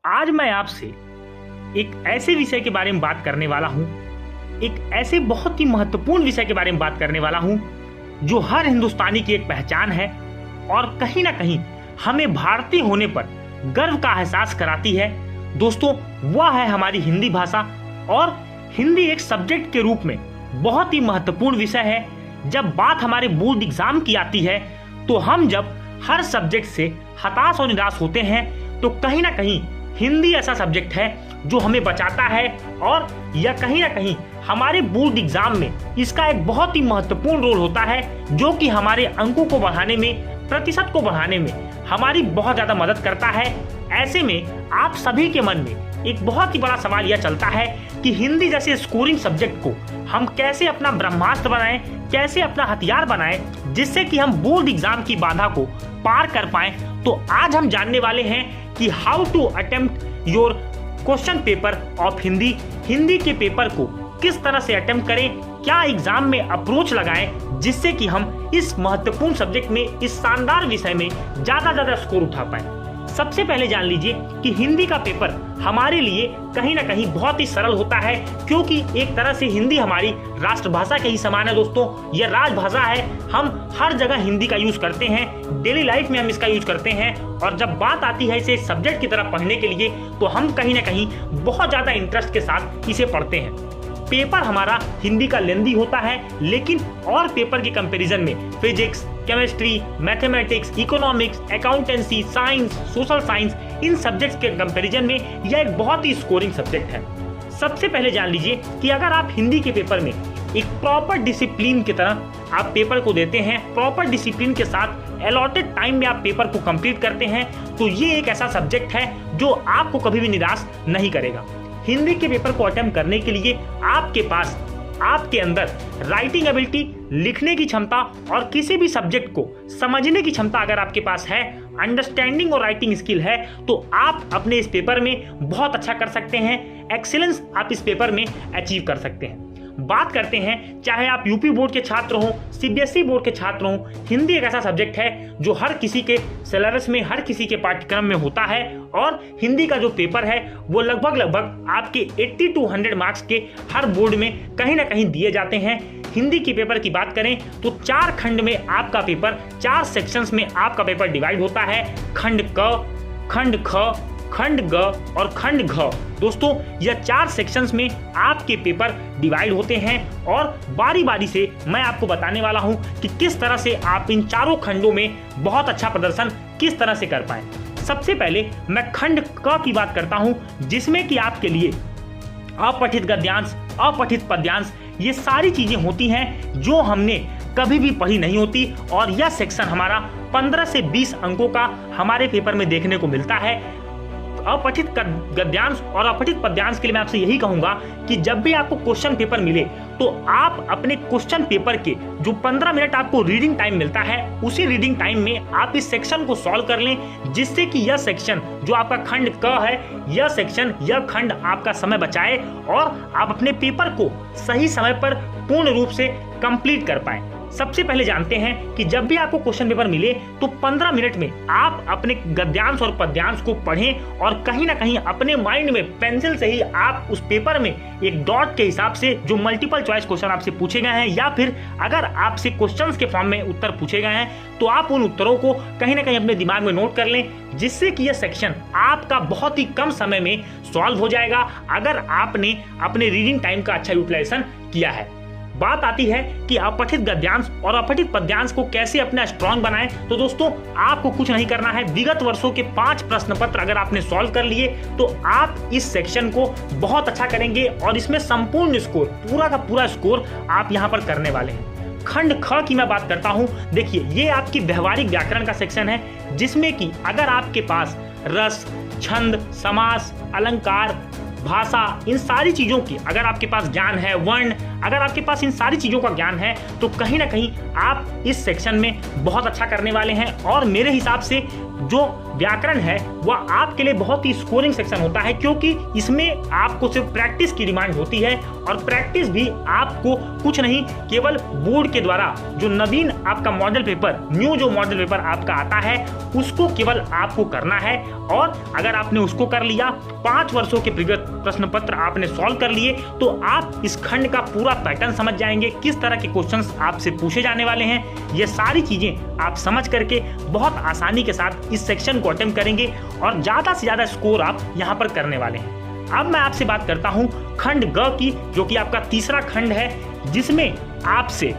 आज मैं आपसे एक ऐसे विषय के बारे में बात करने वाला हूं, एक ऐसे बहुत ही महत्वपूर्ण विषय के बारे में बात करने वाला हूं जो हर हिंदुस्तानी की एक पहचान है और कहीं ना कहीं हमें भारतीय होने पर गर्व का एहसास कराती है। दोस्तों, वह है हमारी हिंदी भाषा। और हिंदी एक सब्जेक्ट के रूप में बहुत ही महत्वपूर्ण विषय है। जब बात हमारे बोर्ड एग्जाम की आती है तो हम जब हर सब्जेक्ट से हताश और निराश होते हैं तो कहीं ना कहीं हिंदी ऐसा सब्जेक्ट है जो हमें बचाता है और यह कहीं ना कहीं हमारे बोर्ड एग्जाम में इसका एक बहुत ही महत्वपूर्ण रोल होता है, जो कि हमारे अंकों को बढ़ाने में, प्रतिशत को बढ़ाने में हमारी बहुत ज्यादा मदद करता है। ऐसे में आप सभी के मन में एक बहुत ही बड़ा सवाल यह चलता है कि हिंदी जैसे स्कोरिंग सब्जेक्ट को हम कैसे अपना ब्रह्मास्त्र बनाएं, कैसे अपना हथियार बनाएं, जिससे कि हम बोर्ड एग्जाम की बाधा को पार कर पाएं। तो आज हम जानने वाले हैं कि how to attempt your question paper of Hindi के पेपर को किस तरह से अटेम्प्ट करें, क्या एग्जाम में अप्रोच लगाएं, जिससे कि हम इस महत्वपूर्ण सब्जेक्ट में, इस शानदार विषय में ज्यादा स्कोर उठा पाएं। सबसे पहले जान लीजिए कि हिंदी का पेपर हमारे लिए कहीं ना कहीं बहुत ही सरल होता है, क्योंकि एक तरह से हिंदी हमारी राष्ट्रभाषा के ही समान है। दोस्तों, यह राजभाषा है। हम हर जगह हिंदी का यूज करते हैं, डेली लाइफ में हम इसका यूज करते हैं। और जब बात आती है इसे सब्जेक्ट की तरफ पढ़ने के लिए तो हम कहीं ना कहीं बहुत ज्यादा इंटरेस्ट के साथ इसे पढ़ते हैं। पेपर हमारा हिंदी का लेंदी होता है, लेकिन और पेपर के कंपैरिजन में physics, chemistry, mathematics, economics, accountancy, science, social science, इन सब्जेक्ट्स के कंपैरिजन में यह एक बहुत ही स्कोरिंग सब्जेक्ट है। सबसे पहले जान लीजिए कि अगर आप हिंदी के पेपर में एक प्रॉपर डिसिप्लिन की तरह आप पेपर को देते हैं, प्रॉपर डिसिप्लिन के साथ अलॉटेड टाइम में आप पेपर को कंप्लीट करते हैं, तो ये एक ऐसा सब्जेक्ट है जो आपको कभी भी निराश नहीं करेगा। हिंदी के पेपर को अटेम्प्ट करने के लिए आपके पास, आपके अंदर राइटिंग एबिलिटी, लिखने की क्षमता और किसी भी सब्जेक्ट को समझने की क्षमता अगर आपके पास है, अंडरस्टैंडिंग और राइटिंग स्किल है, तो आप अपने इस पेपर में बहुत अच्छा कर सकते हैं। एक्सीलेंस आप इस पेपर में अचीव कर सकते हैं। बात करते हैं, चाहे आप यूपी बोर्ड के छात्र हो, सीबीएसई बोर्ड के छात्र हो, हिंदी एक ऐसा सब्जेक्ट है जो हर किसी के सिलेबस में, हर किसी के पाठ्यक्रम में होता है। और हिंदी का जो पेपर है वो लगभग आपके 80 to 100 मार्क्स के हर बोर्ड में कहीं ना कहीं दिए जाते हैं। हिंदी के पेपर की बात करें तो 4 खंड में आपका पेपर, 4 सेक्शंस में आपका पेपर डिवाइड होता है। खंड क, खंड ख, खंड ग और खंड घ। दोस्तों, यह 4 सेक्शंस में आपके पेपर डिवाइड होते हैं और बारी बारी से मैं आपको बताने वाला हूं कि किस तरह से आप इन चारों खंडों में बहुत अच्छा प्रदर्शन किस तरह से कर पाएं। सबसे पहले मैं खंड क की बात करता हूं, जिसमें कि आपके लिए अपठित गद्यांश, अपठित पद्यांश, ये सारी चीजें होती हैं जो हमने कभी भी पढ़ी नहीं होती। और यह सेक्शन हमारा 15 से 20 अंकों का हमारे पेपर में देखने को मिलता है। अपठित गद्यांश और अपठित पद्यांश के लिए मैं आपसे यही कहूंगा कि जब भी आपको क्वेश्चन पेपर मिले तो आप अपने क्वेश्चन पेपर के जो 15 मिनट आपको रीडिंग टाइम मिलता है, उसी रीडिंग टाइम में आप इस सेक्शन को सॉल्व कर लें, जिससे कि यह सेक्शन जो आपका खंड क है, यह सेक्शन, यह खंड आपका समय बचाए और आप अपने पेपर को सही समय पर पूर्ण रूप से कंप्लीट कर पाए। सबसे पहले जानते हैं कि जब भी आपको क्वेश्चन पेपर मिले तो 15 मिनट में आप अपने गद्यांश और पद्यांश को पढ़ें और कहीं ना कहीं अपने माइंड में पेंसिल से ही आप उस पेपर में एक डॉट के हिसाब से जो मल्टीपल चॉइस क्वेश्चन आपसे पूछे गए हैं, या फिर अगर आपसे क्वेश्चंस के फॉर्म में उत्तर पूछे गए हैं, तो आप उन उत्तरों को कहीं ना कहीं अपने दिमाग में नोट कर लें, जिससे कि यह सेक्शन आपका बहुत ही कम समय में सॉल्व हो जाएगा अगर आपने अपने रीडिंग टाइम का अच्छा यूटिलाइजेशन किया है। बात आती है कि अपठित गद्यांश और अपठित पद्यांश को कैसे अपना स्ट्रॉन्ग बनाएं। तो दोस्तों, आपको कुछ नहीं करना है। विगत वर्षों के 5 प्रश्न पत्र अगर आपने सॉल्व कर लिए तो आप इस सेक्शन को बहुत अच्छा करेंगे और इसमें संपूर्ण स्कोर, पूरा का पूरा स्कोर आप यहाँ पर करने वाले हैं। खंड ख की मैं बात करता हूँ। देखिए, ये आपकी व्यवहारिक व्याकरण का सेक्शन है, जिसमें कि अगर आपके पास रस, छंद, समास, अलंकार, भाषा, इन सारी चीजों की अगर आपके पास ज्ञान है, वर्ण, अगर आपके पास इन सारी चीजों का ज्ञान है, तो कहीं ना कहीं आप इस सेक्शन में बहुत अच्छा करने वाले हैं। और मेरे हिसाब से जो व्याकरण है वह आपके लिए बहुत ही स्कोरिंग सेक्शन होता है, क्योंकि इसमें आपको सिर्फ प्रैक्टिस की डिमांड होती है। और प्रैक्टिस भी आपको कुछ नहीं, केवल बोर्ड के द्वारा जो नवीन आपका मॉडल पेपर, न्यू जो मॉडल पेपर आपका आता है उसको केवल आपको करना है। और अगर आपने उसको कर लिया, 5 वर्षों के प्रश्न पत्र आपने सॉल्व कर लिए, तो आप इस खंड का पूरा पैटर्न समझ जाएंगे, किस तरह के क्वेश्चंस आपसे पूछे जाने वाले हैं। ये सारी चीजें आप समझ करके बहुत आसानी के साथ इस सेक्शन को अटेम्प्ट करेंगे और ज्यादा से ज्यादा स्कोर आप यहाँ पर करने वाले हैं। अब मैं आपसे बात करता हूं खंड ग की, जो कि आपका तीसरा खंड है, जिसमें आपसे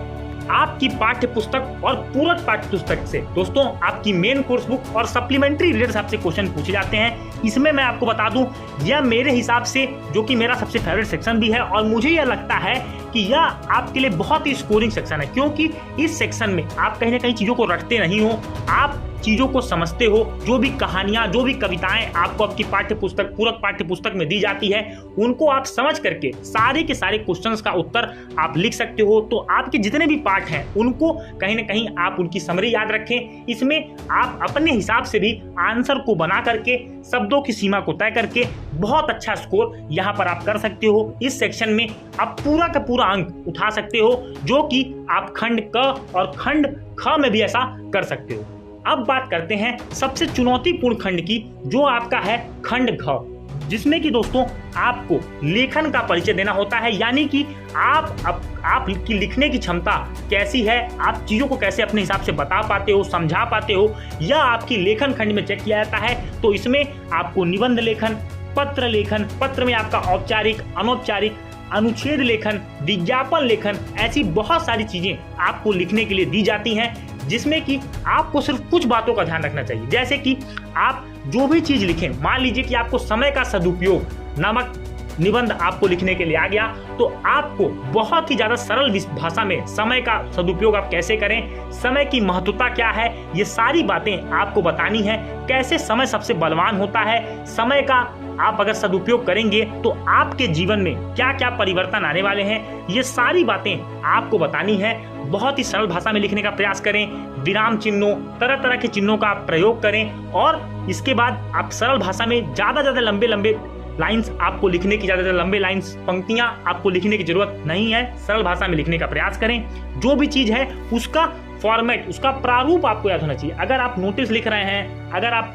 आपकी पाठ्य पुस्तक और पूरक पाठ्य पुस्तक से दोस्तों आपकी मेन कोर्स बुक और सप्लीमेंट्री रीडर्स आपसे क्वेश्चन पूछे जाते हैं। इसमें मैं आपको बता दूं, यह मेरे हिसाब से, जो कि मेरा सबसे फेवरेट सेक्शन भी है, और मुझे यह लगता है कि यह आपके लिए बहुत ही स्कोरिंग सेक्शन है, क्योंकि इस सेक्शन में आप कहीं ना कहीं चीजों को रटते नहीं हो, आप चीजों को समझते हो। जो भी कहानियां, जो भी कविताएं आपको आपकी पाठ्य पुस्तक, पूरक पाठ्य पुस्तक में दी जाती है, उनको आप समझ करके सारे के सारे क्वेश्चंस का उत्तर आप लिख सकते हो। तो आपके जितने भी पार्ट हैं उनको कहीं ना कहीं आप उनकी समरी याद रखें। इसमें आप अपने हिसाब से भी आंसर को बना करके, शब्दों की सीमा को तय करके बहुत अच्छा स्कोर यहाँ पर आप कर सकते हो। इस सेक्शन में आप पूरा का पूरा अंक उठा सकते हो, जो कि आप खंड क और खंड ख में भी ऐसा कर सकते हो। अब बात करते हैं सबसे चुनौतीपूर्ण खंड की, जो आपका है खंड घ, जिसमें कि दोस्तों आपको लेखन का परिचय देना होता है, यानी कि आपकी लिखने की क्षमता कैसी है, आप चीजों को कैसे अपने हिसाब से बता पाते हो, समझा पाते हो, यह आपकी लेखन खंड में चेक किया जाता है। तो इसमें आपको निबंध लेखन, पत्र में आपका औपचारिक, अनौपचारिक, अनुच्छेद लेखन, विज्ञापन लेखन, ऐसी बहुत सारी चीजें आपको लिखने के लिए दी जाती हैं, जिसमें कि आपको सिर्फ कुछ बातों का ध्यान रखना चाहिए। जैसे कि आप जो भी चीज लिखें, मान लीजिए कि आपको समय का सदुपयोग नामक निबंध आपको लिखने के लिए आ गया, तो आपको बहुत ही ज्यादा सरल भाषा में समय का सदुपयोग आप कैसे करें, समय की महत्वता क्या है, ये सारी बातें आपको बतानी है। कैसे समय सबसे बलवान होता है, समय का आप अगर सदुपयोग करेंगे तो आपके जीवन में क्या क्या परिवर्तन आने वाले हैं, ये सारी बातें आपको बतानी है। बहुत ही सरल भाषा में लिखने का प्रयास करें, विराम चिन्हों, तरह तरह के चिन्हों का प्रयोग करें, और इसके बाद आप सरल भाषा में ज्यादा लंबे लाइंस आपको लिखने की, ज्यादा लंबे लाइंस, पंक्तियां आपको लिखने की जरूरत नहीं है। सरल भाषा में लिखने का प्रयास करें। जो भी चीज है उसका फॉर्मेट, उसका प्रारूप आपको याद होना चाहिए। अगर आप नोटिस लिख रहे हैं, अगर आप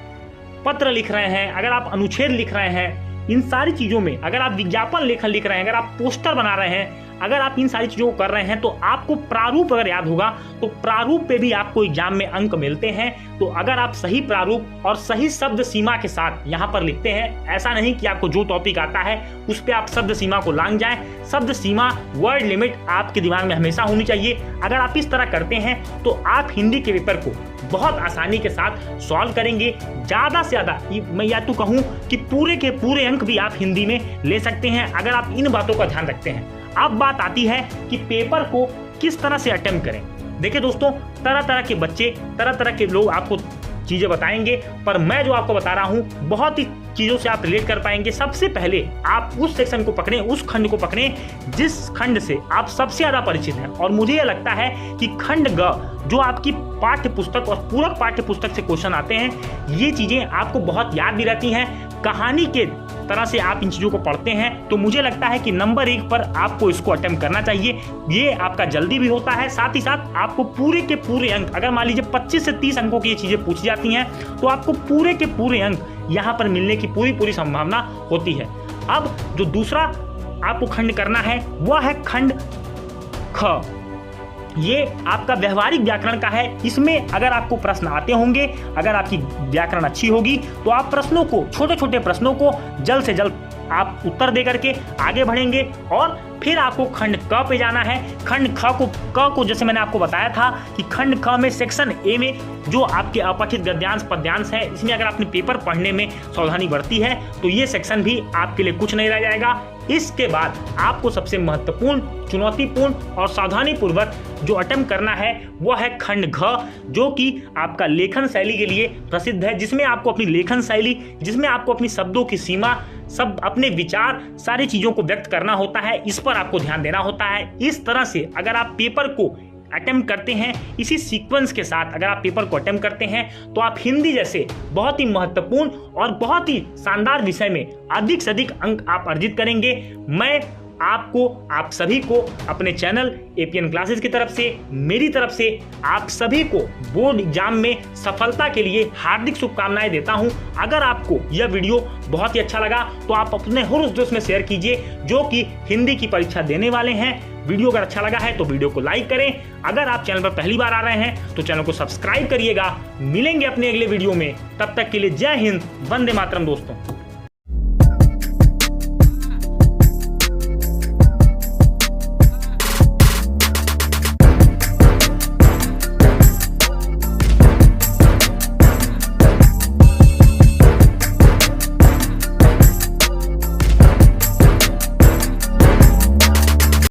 पत्र लिख रहे हैं, अगर आप अनुच्छेद लिख रहे हैं, इन सारी चीजों में, अगर आप विज्ञापन लेखन लिख रहे हैं, अगर आप पोस्टर बना रहे हैं, अगर आप इन सारी चीजों को कर रहे हैं, तो आपको प्रारूप अगर याद होगा तो प्रारूप पे भी आपको एग्जाम में अंक मिलते हैं। तो अगर आप सही प्रारूप और सही शब्द सीमा के साथ यहाँ पर लिखते हैं, ऐसा नहीं कि आपको जो टॉपिक आता है उस पर आप शब्द सीमा को लांघ जाएं। शब्द सीमा, वर्ड लिमिट आपके दिमाग में हमेशा होनी चाहिए। अगर आप इस तरह करते हैं तो आप हिंदी के पेपर को बहुत आसानी के साथ सॉल्व करेंगे। ज्यादा से ज्यादा मैं या तो कहूँ कि पूरे के पूरे अंक भी आप हिंदी में ले सकते हैं, अगर आप इन बातों का ध्यान रखते हैं। अब बात आती है कि पेपर को किस तरह से अटेम्प्ट करें। देखिए दोस्तों, तरह तरह के बच्चे, तरह तरह के लोग आपको चीजें बताएंगे, पर मैं जो आपको बता रहा हूं बहुत ही चीजों से आप रिलेट कर पाएंगे। सबसे पहले आप उस सेक्शन को पकड़ें, उस खंड को पकड़ें जिस खंड से आप सबसे ज्यादा परिचित हैं। और मुझे यह लगता है कि खंड ग, जो आपकी पाठ्य पुस्तक और पूरक पाठ्य पुस्तक से क्वेश्चन आते हैं, ये चीजें आपको बहुत याद भी रहती हैं। कहानी के तरह से आप इन चीजों को पढ़ते हैं, तो मुझे लगता है कि नंबर 1 पर आपको इसको अटेम्प्ट करना चाहिए। ये आपका जल्दी भी होता है, साथ ही साथ आपको पूरे के पूरे अंक, अगर मान लीजिए 25 से 30 अंकों की ये चीजें पूछी जाती हैं, तो आपको पूरे के पूरे अंक यहाँ पर मिलने की पूरी संभावना होती है। अब जो दूसरा आपको खंड करना है वह है खंड ख। ये आपका व्यवहारिक व्याकरण का है। इसमें अगर आपको प्रश्न आते होंगे, अगर आपकी व्याकरण अच्छी होगी, तो आप प्रश्नों को, छोटे छोटे प्रश्नों को जल्द से जल्द आप उत्तर दे करके आगे बढ़ेंगे। और फिर आपको खंड क पे जाना है। खंड क को जैसे मैंने आपको बताया था कि खंड ख में सेक्शन ए में जो आपके अपठित गद्यांश पद्यांश है, इसमें अगर आपने पेपर पढ़ने में सावधानी बरती है तो ये सेक्शन भी आपके लिए कुछ नहीं रह जाएगा। इसके बाद आपको सबसे महत्वपूर्ण, चुनौतीपूर्ण और सावधानी पूर्वक जो अटेम्प्ट करना है वह है खंड घ, जो कि आपका लेखन शैली के लिए प्रसिद्ध है, जिसमें आपको अपनी लेखन शैली, जिसमें आपको अपनी शब्दों की सीमा, सब अपने विचार, सारी चीजों को व्यक्त करना होता है। इस पर आपको ध्यान देना होता है। इस तरह से अगर आप पेपर को अटेम्प्ट करते हैं, इसी सीक्वेंस के साथ अगर आप पेपर को अटेम्प्ट करते हैं, तो आप हिंदी जैसे बहुत ही महत्वपूर्ण और बहुत ही शानदार विषय में अधिक से अधिक अंक आप अर्जित करेंगे। मैं आपको, आप सभी को अपने चैनल एपीएन क्लासेस की तरफ से, मेरी तरफ से आप सभी को बोर्ड एग्जाम में सफलता के लिए हार्दिक शुभकामनाएं देता हूं। अगर आपको यह वीडियो बहुत ही अच्छा लगा तो आप अपने हर उस दोस्त में शेयर कीजिए जो कि हिंदी की परीक्षा देने वाले हैं। वीडियो अगर अच्छा लगा है तो वीडियो को लाइक करें। अगर आप चैनल पर पहली बार आ रहे हैं तो चैनल को सब्सक्राइब करिएगा। मिलेंगे अपने अगले वीडियो में, तब तक के लिए जय हिंद, वंदे मातरम दोस्तों।